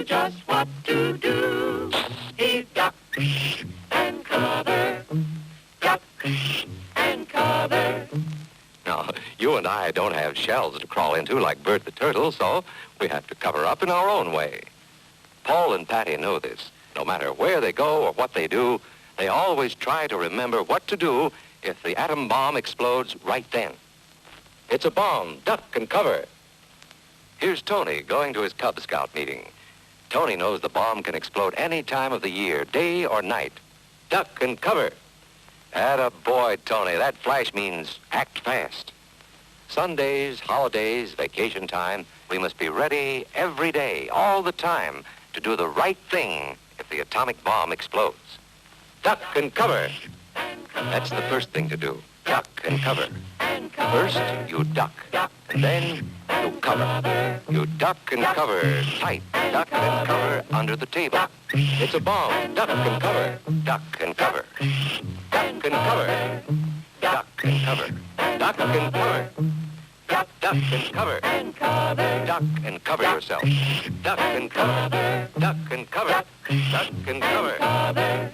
just what to do. He ducks and covers, ducks and covers. Now, you and I don't have shells to crawl into like Bert the Turtle, so we have to cover up in our own way. Paul and Patty know this. No matter where they go or what they do, they always try to remember what to do if the atom bomb explodes right then. It's a bomb. Duck and cover. Here's Tony going to his Cub Scout meeting. Tony knows the bomb can explode any time of the year, day or night. Duck and cover. Atta boy, Tony. That flash means act fast. Sundays, holidays, vacation time, we must be ready every day, all the time, to do the right thing if the atomic bomb explodes. Duck and cover. That's the first thing to do. Duck and cover. First, you duck, and then you cover. You duck and cover tight. Duck and cover under the table. It's a bomb. Duck and cover. Duck and cover. Duck and cover. Duck and cover. Duck and cover. Duck and cover. Duck and cover yourself. Duck and cover. Duck and cover. Duck and cover.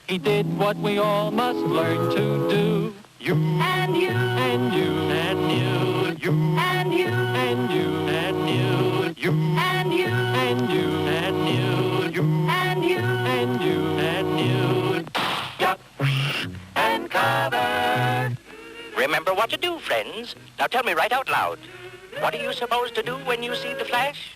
He did what we all must learn to do. You and you And you and you, you and you and you and you, you and you and you and you, you and you and you and you. Duck and cover. Remember what to do, friends. Now tell me right out loud. What are you supposed to do when you see the flash?